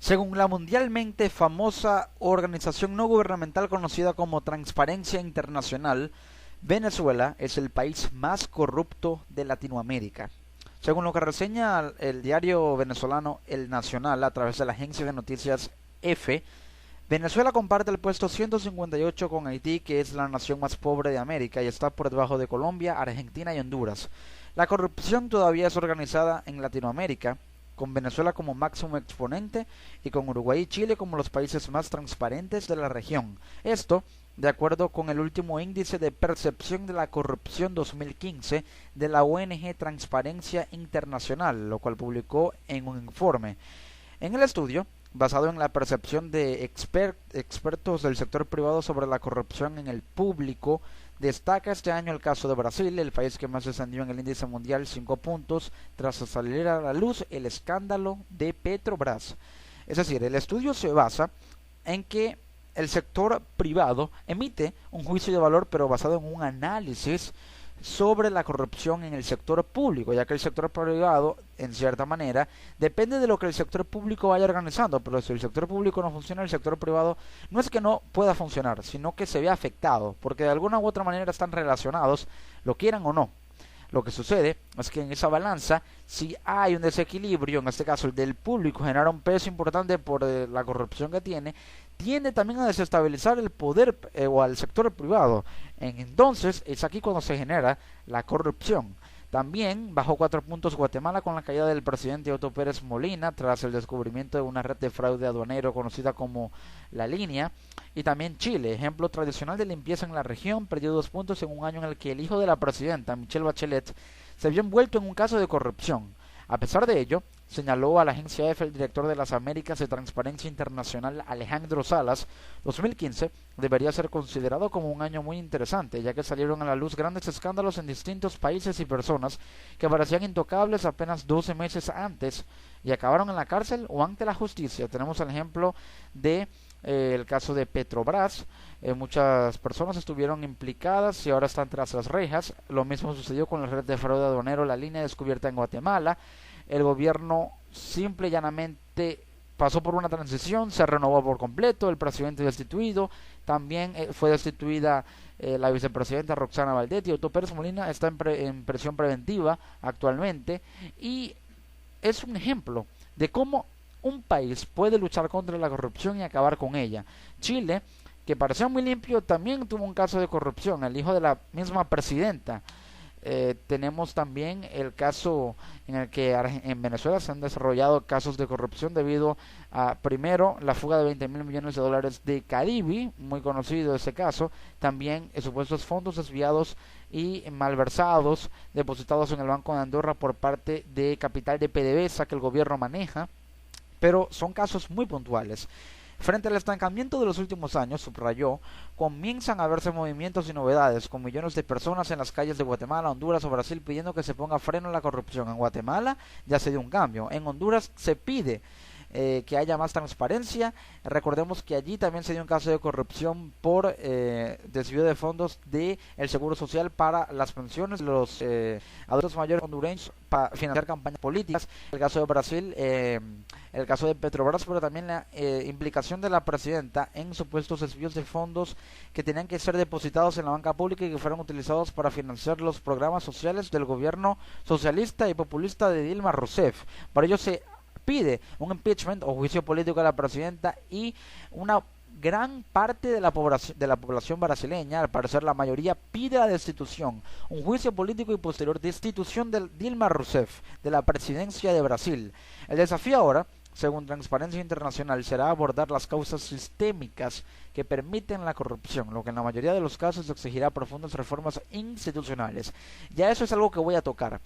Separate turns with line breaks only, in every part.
Según la mundialmente famosa organización no gubernamental conocida como Transparencia Internacional, Venezuela es el país más corrupto de Latinoamérica. Según lo que reseña el diario venezolano El Nacional a través de la agencia de noticias EFE, Venezuela comparte el puesto 158 con Haití, que es la nación más pobre de América, y está por debajo de Colombia, Argentina y Honduras. La corrupción todavía es organizada en Latinoamérica, con Venezuela como máximo exponente y con Uruguay y Chile como los países más transparentes de la región. Esto, de acuerdo con el último índice de percepción de la corrupción 2015 de la ONG Transparencia Internacional, lo cual publicó en un informe. En el estudio, basado en la percepción de expertos del sector privado sobre la corrupción en el público, destaca este año el caso de Brasil, el país que más descendió en el índice mundial 5 puntos tras salir a la luz el escándalo de Petrobras. Es decir, el estudio se basa en que el sector privado emite un juicio de valor, pero basado en un análisis sobre la corrupción en el sector público, ya que el sector privado, en cierta manera, depende de lo que el sector público vaya organizando, pero si el sector público no funciona, el sector privado no es que no pueda funcionar, sino que se ve afectado, porque de alguna u otra manera están relacionados, lo quieran o no. Lo que sucede es que en esa balanza, si hay un desequilibrio, en este caso el del público genera un peso importante por la corrupción que tiende también a desestabilizar el poder o al sector privado. Entonces es aquí cuando se genera la corrupción. También bajó 4 puntos Guatemala con la caída del presidente Otto Pérez Molina tras el descubrimiento de una red de fraude aduanero conocida como La Línea. Y también Chile, ejemplo tradicional de limpieza en la región, perdió 2 puntos en un año en el que el hijo de la presidenta, Michelle Bachelet, se vio envuelto en un caso de corrupción. A pesar de ello, señaló a la agencia EFE el director de las Américas de Transparencia Internacional, Alejandro Salas, 2015 debería ser considerado como un año muy interesante, ya que salieron a la luz grandes escándalos en distintos países y personas que parecían intocables apenas 12 meses antes y acabaron en la cárcel o ante la justicia. Tenemos el ejemplo de el caso de Petrobras. Muchas personas estuvieron implicadas y ahora están tras las rejas. Lo mismo sucedió con la red de fraude aduanero La Línea, descubierta en Guatemala. El gobierno simple y llanamente pasó por una transición, se renovó por completo, el presidente destituido, también fue destituida la vicepresidenta Roxana Valdetti. Otto Pérez Molina está en prisión preventiva actualmente, y es un ejemplo de cómo un país puede luchar contra la corrupción y acabar con ella. Chile, que parecía muy limpio, también tuvo un caso de corrupción, el hijo de la misma presidenta. Tenemos también el caso en el que en Venezuela se han desarrollado casos de corrupción debido a, primero, la fuga de 20.000 millones de dólares de Caribe, muy conocido ese caso, también supuestos fondos desviados y malversados depositados en el Banco de Andorra por parte de capital de PDVSA que el gobierno maneja, pero son casos muy puntuales. Frente al estancamiento de los últimos años, subrayó, comienzan a verse movimientos y novedades, con millones de personas en las calles de Guatemala, Honduras o Brasil pidiendo que se ponga freno a la corrupción. En Guatemala ya se dio un cambio, en Honduras se pide que haya más transparencia. Recordemos que allí también se dio un caso de corrupción por desvío de fondos del Seguro Social para las pensiones de los adultos mayores hondureños para financiar campañas políticas. El caso de Brasil, el caso de Petrobras, pero también la implicación de la presidenta en supuestos desvíos de fondos que tenían que ser depositados en la banca pública y que fueron utilizados para financiar los programas sociales del gobierno socialista y populista de Dilma Rousseff. Para ello se pide un impeachment o juicio político a la presidenta, y una gran parte de la población brasileña, al parecer la mayoría, pide la destitución, un juicio político y posterior destitución de Dilma Rousseff de la presidencia de Brasil. El desafío ahora, según Transparencia Internacional, será abordar las causas sistémicas que permiten la corrupción, lo que en la mayoría de los casos exigirá profundas reformas institucionales. Ya eso es algo que voy a tocar.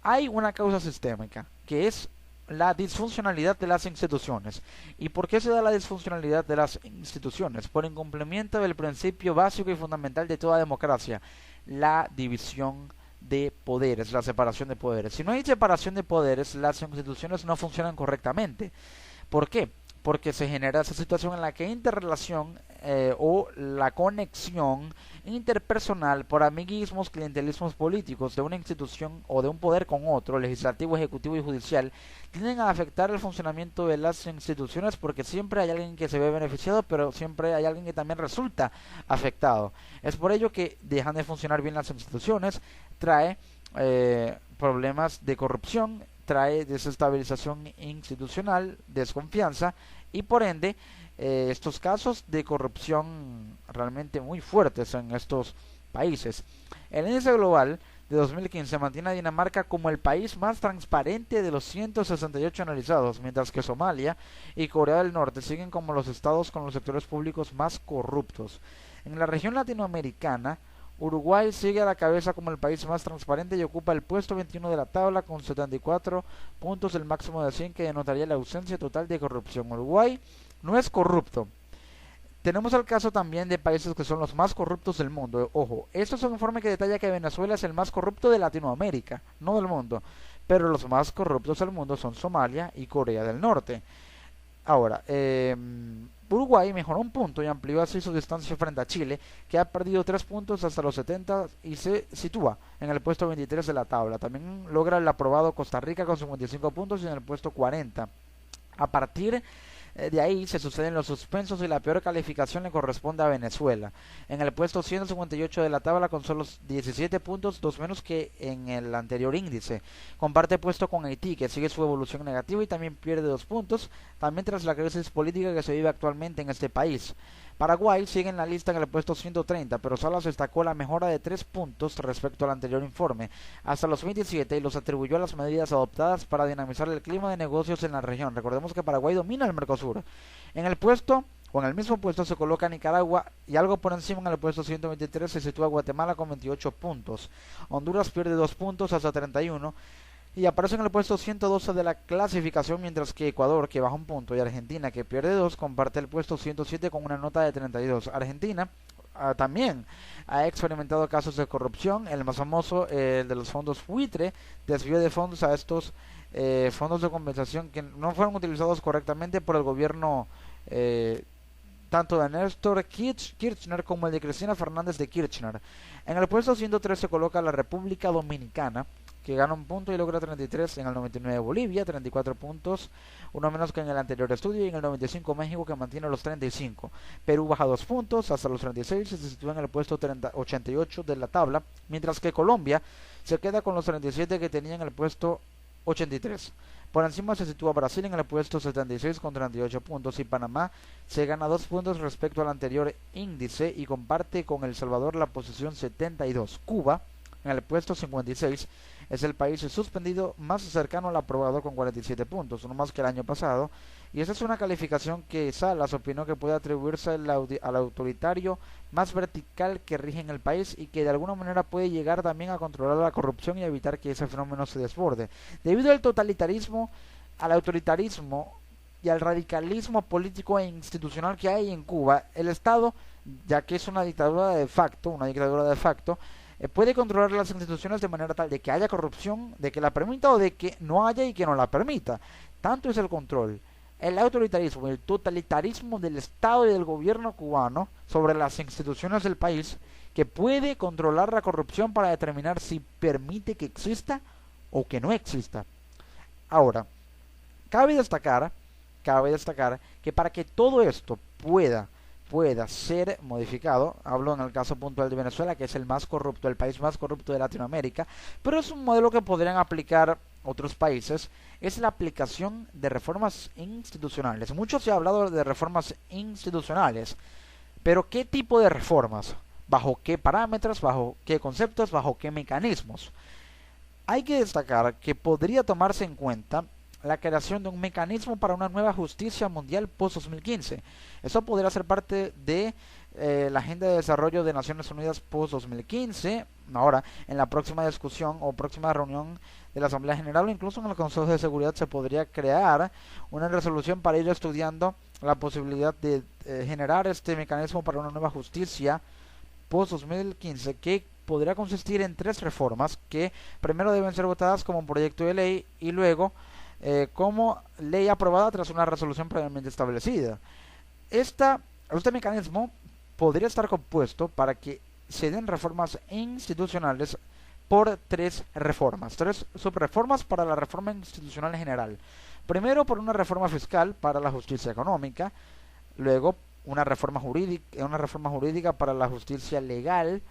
Hay una causa sistémica, que es la disfuncionalidad de las instituciones. ¿Y por qué se da la disfuncionalidad de las instituciones? Por incumplimiento del principio básico y fundamental de toda democracia, la división de poderes, la separación de poderes. Si no hay separación de poderes, las instituciones no funcionan correctamente. ¿Por qué? Porque se genera esa situación en la que hay interrelación o la conexión interpersonal por amiguismos, clientelismos políticos de una institución o de un poder con otro, legislativo, ejecutivo y judicial, tienden a afectar el funcionamiento de las instituciones porque siempre hay alguien que se ve beneficiado, pero siempre hay alguien que también resulta afectado. Es por ello que dejan de funcionar bien las instituciones, trae problemas de corrupción, trae desestabilización institucional, desconfianza y por ende estos casos de corrupción realmente muy fuertes en estos países. El índice global de 2015 mantiene a Dinamarca como el país más transparente de los 168 analizados, mientras que Somalia y Corea del Norte siguen como los estados con los sectores públicos más corruptos. En la región latinoamericana, Uruguay sigue a la cabeza como el país más transparente y ocupa el puesto 21 de la tabla con 74 puntos, el máximo de 100 que denotaría la ausencia total de corrupción. Uruguay no es corrupto. Tenemos el caso también de países que son los más corruptos del mundo. Ojo, esto es un informe que detalla que Venezuela es el más corrupto de Latinoamérica, no del mundo. Pero los más corruptos del mundo son Somalia y Corea del Norte. Ahora, Uruguay mejoró un punto y amplió así su distancia frente a Chile, que ha perdido 3 puntos hasta los 70 y se sitúa en el puesto 23 de la tabla. También logra el aprobado Costa Rica con 55 puntos y en el puesto 40. A partir de ahí se suceden los suspensos y la peor calificación le corresponde a Venezuela. En el puesto 158 de la tabla con solo 17 puntos, 2 menos que en el anterior índice. Comparte puesto con Haití, que sigue su evolución negativa y también pierde 2 puntos, también tras la crisis política que se vive actualmente en este país. Paraguay sigue en la lista en el puesto 130, pero solo destacó la mejora de 3 puntos respecto al anterior informe, hasta los 27, y los atribuyó a las medidas adoptadas para dinamizar el clima de negocios en la región. Recordemos que Paraguay domina el Mercosur. En el mismo puesto se coloca Nicaragua y algo por encima en el puesto 123 se sitúa Guatemala con 28 puntos. Honduras pierde 2 puntos hasta 31 y aparece en el puesto 112 de la clasificación, mientras que Ecuador, que baja un punto, y Argentina, que pierde 2, comparte el puesto 107 con una nota de 32. Argentina también ha experimentado casos de corrupción. El más famoso, el de los fondos buitre, desvío de fondos a estos fondos de compensación que no fueron utilizados correctamente por el gobierno tanto de Néstor Kirchner como el de Cristina Fernández de Kirchner. En el puesto 103 se coloca la República Dominicana, que gana un punto y logra 33. En el 99 Bolivia, 34 puntos, uno menos que en el anterior estudio, y en el 95 México, que mantiene los 35. Perú baja 2 puntos hasta los 36 y se sitúa en el puesto 88 de la tabla, mientras que Colombia se queda con los 37 que tenía en el puesto 83. Por encima se sitúa Brasil en el puesto 76 con 38 puntos y Panamá se gana 2 puntos respecto al anterior índice y comparte con El Salvador la posición 72. Cuba en el puesto 56 es el país suspendido más cercano al aprobado con 47 puntos, uno más que el año pasado, y esa es una calificación que Salas opinó que puede atribuirse al autoritario más vertical que rige en el país y que de alguna manera puede llegar también a controlar la corrupción y evitar que ese fenómeno se desborde. Debido al totalitarismo, al autoritarismo y al radicalismo político e institucional que hay en Cuba, el Estado, ya que es una dictadura de facto, puede controlar las instituciones de manera tal de que haya corrupción, de que la permita o de que no haya y que no la permita. Tanto es el control, el autoritarismo y el totalitarismo del Estado y del gobierno cubano sobre las instituciones del país, que puede controlar la corrupción para determinar si permite que exista o que no exista. Ahora, cabe destacar que para que todo esto pueda ser modificado, hablo en el caso puntual de Venezuela, que es el más corrupto, el país más corrupto de Latinoamérica, pero es un modelo que podrían aplicar otros países, es la aplicación de reformas institucionales. Mucho se ha hablado de reformas institucionales, pero ¿qué tipo de reformas? ¿Bajo qué parámetros? ¿Bajo qué conceptos? ¿Bajo qué mecanismos? Hay que destacar que podría tomarse en cuenta la creación de un mecanismo para una nueva justicia mundial post-2015. Eso podría ser parte de la Agenda de Desarrollo de Naciones Unidas post-2015. Ahora, en la próxima discusión o próxima reunión de la Asamblea General o incluso en el Consejo de Seguridad se podría crear una resolución para ir estudiando la posibilidad de generar este mecanismo para una nueva justicia post-2015 que podría consistir en 3 reformas que primero deben ser votadas como un proyecto de ley y luego como ley aprobada tras una resolución previamente establecida. Esta Este mecanismo podría estar compuesto para que se den reformas institucionales por tres reformas, tres subreformas para la reforma institucional en general. Primero, por una reforma fiscal para la justicia económica, luego una reforma jurídica para la justicia legal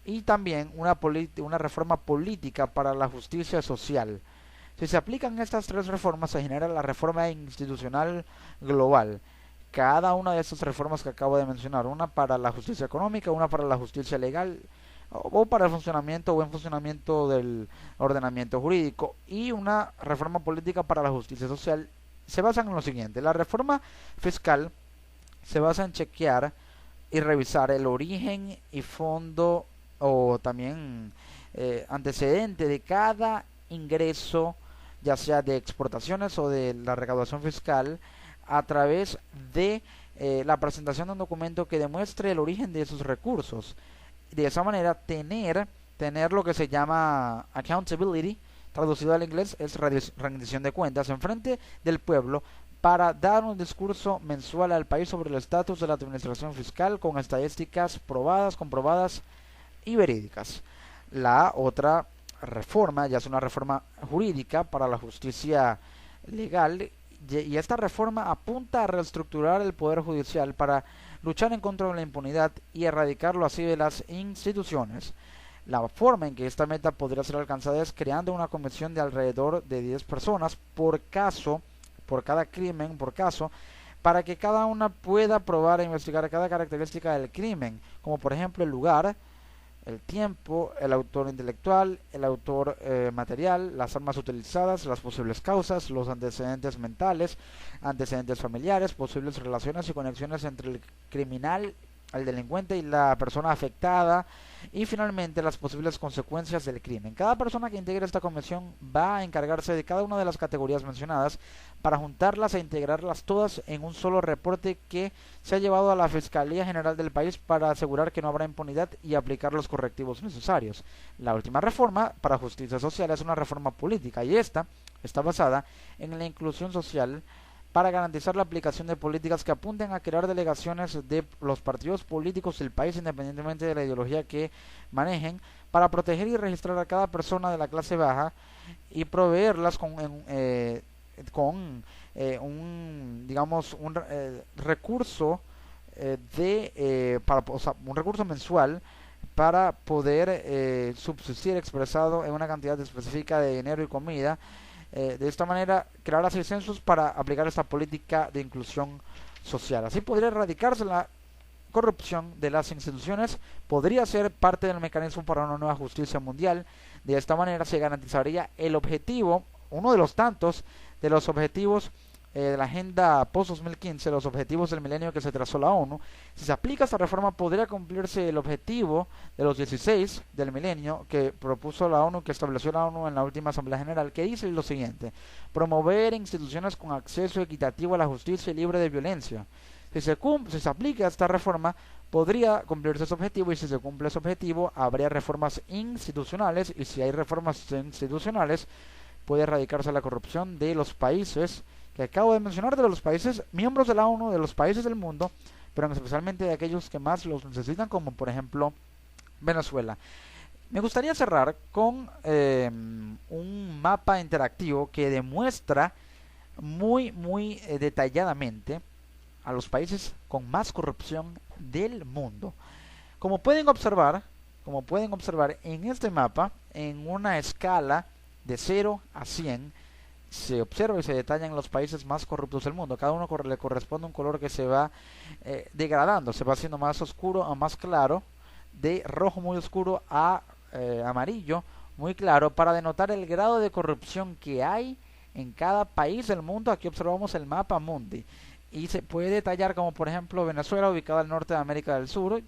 y también una reforma política para la justicia social. Si se aplican estas tres reformas, se genera la reforma institucional global. Cada una de estas reformas que acabo de mencionar, una para la justicia económica, una para la justicia legal o para el funcionamiento o buen funcionamiento del ordenamiento jurídico y una reforma política para la justicia social, se basan en lo siguiente. La reforma fiscal se basa en chequear y revisar el origen y fondo o también antecedente de cada ingreso, ya sea de exportaciones o de la recaudación fiscal, a través de la presentación de un documento que demuestre el origen de esos recursos. De esa manera tener lo que se llama accountability, traducido al inglés es rendición de cuentas, en frente del pueblo, para dar un discurso mensual al país sobre el estatus de la administración fiscal con estadísticas probadas, comprobadas y verídicas. La otra reforma ya es una reforma jurídica para la justicia legal, y esta reforma apunta a reestructurar el poder judicial para luchar en contra de la impunidad y erradicarlo así de las instituciones. La forma en que esta meta podría ser alcanzada es creando una comisión de alrededor de 10 personas por caso, por cada crimen, por caso, para que cada una pueda probar e investigar cada característica del crimen, como por ejemplo el lugar, el tiempo, el autor intelectual, el autor material, las armas utilizadas, las posibles causas, los antecedentes mentales, antecedentes familiares, posibles relaciones y conexiones entre el criminal, el delincuente y la persona afectada, y finalmente las posibles consecuencias del crimen. Cada persona que integre esta comisión va a encargarse de cada una de las categorías mencionadas para juntarlas e integrarlas todas en un solo reporte que se ha llevado a la Fiscalía General del país para asegurar que no habrá impunidad y aplicar los correctivos necesarios. La última reforma para justicia social es una reforma política y esta está basada en la inclusión social para garantizar la aplicación de políticas que apunten a crear delegaciones de los partidos políticos del país independientemente de la ideología que manejen, para proteger y registrar a cada persona de la clase baja y proveerlas con un recurso un recurso mensual para poder subsistir expresado en una cantidad específica de dinero y comida. De esta manera crear así censos para aplicar esta política de inclusión social. Así podría erradicarse la corrupción de las instituciones, podría ser parte del mecanismo para una nueva justicia mundial. De esta manera se garantizaría el objetivo, uno de los tantos de los objetivos de la Agenda Post-2015, los objetivos del milenio que se trazó la ONU. Si se aplica esta reforma, podría cumplirse el objetivo de los 16 del milenio que propuso la ONU, que estableció la ONU en la última Asamblea General, que dice lo siguiente: promover instituciones con acceso equitativo a la justicia y libre de violencia. Si se aplica esta reforma, podría cumplirse ese objetivo, y si se cumple ese objetivo, habría reformas institucionales, y si hay reformas institucionales, puede erradicarse la corrupción de los países que acabo de mencionar, de los países miembros de la ONU, de los países del mundo, pero especialmente de aquellos que más los necesitan, como por ejemplo Venezuela. Me gustaría cerrar con un mapa interactivo que demuestra muy detalladamente a los países con más corrupción del mundo. Como pueden observar en este mapa, en una escala de 0 a 100, se observa y se detallan los países más corruptos del mundo. Cada uno le corresponde un color que se va degradando, se va haciendo más oscuro a más claro, de rojo muy oscuro a amarillo muy claro, para denotar el grado de corrupción que hay en cada país del mundo. Aquí observamos el mapa mundi y se puede detallar como por ejemplo Venezuela, ubicada al norte de América del Sur,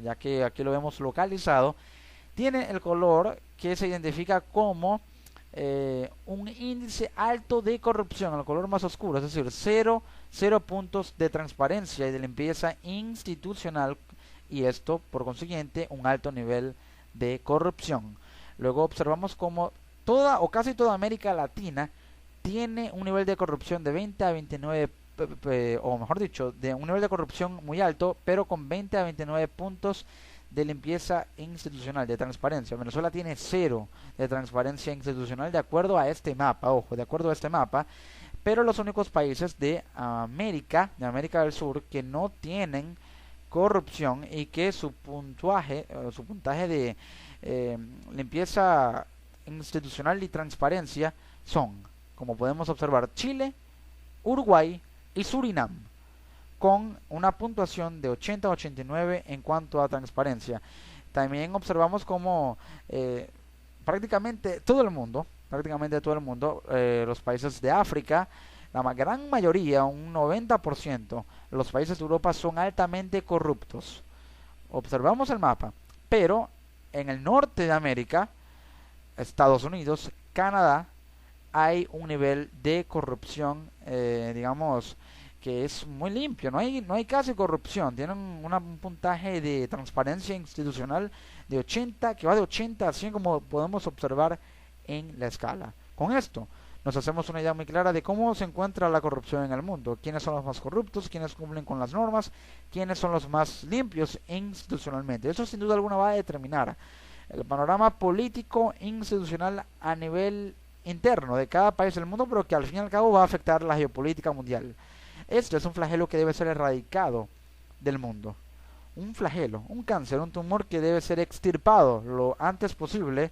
ya que aquí lo vemos localizado, tiene el color que se identifica como un índice alto de corrupción, el color más oscuro, es decir, 0 puntos de transparencia y de limpieza institucional, y esto por consiguiente un alto nivel de corrupción. Luego observamos como toda o casi toda América Latina tiene un nivel de corrupción de 20 a o mejor dicho, de un nivel de corrupción muy alto, pero con 20 a 29 puntos de limpieza institucional, de transparencia. Venezuela tiene 0 de transparencia institucional de acuerdo a este mapa, ojo, de acuerdo a este mapa, pero los únicos países de América del Sur, que no tienen corrupción y que su puntaje de limpieza institucional y transparencia son, como podemos observar, Chile, Uruguay y Surinam, con una puntuación de 80 a 89 en cuanto a transparencia. También observamos como prácticamente todo el mundo, los países de África, la gran mayoría, un 90%, los países de Europa son altamente corruptos. Observamos el mapa, pero en el norte de América, Estados Unidos, Canadá, hay un nivel de corrupción, digamos, que es muy limpio, no hay casi corrupción, tienen un puntaje de transparencia institucional de 80, que va de 80 a 100 como podemos observar en la escala. Con esto nos hacemos una idea muy clara de cómo se encuentra la corrupción en el mundo, quiénes son los más corruptos, quiénes cumplen con las normas, quiénes son los más limpios institucionalmente. Eso sin duda alguna va a determinar el panorama político institucional a nivel interno de cada país del mundo, pero que al fin y al cabo va a afectar la geopolítica mundial. Esto es un flagelo que debe ser erradicado del mundo. Un flagelo, un cáncer, un tumor que debe ser extirpado lo antes posible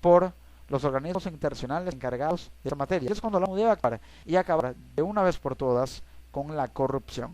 por los organismos internacionales encargados de esta materia. Es cuando la ONU debe actuar y acabar de una vez por todas con la corrupción.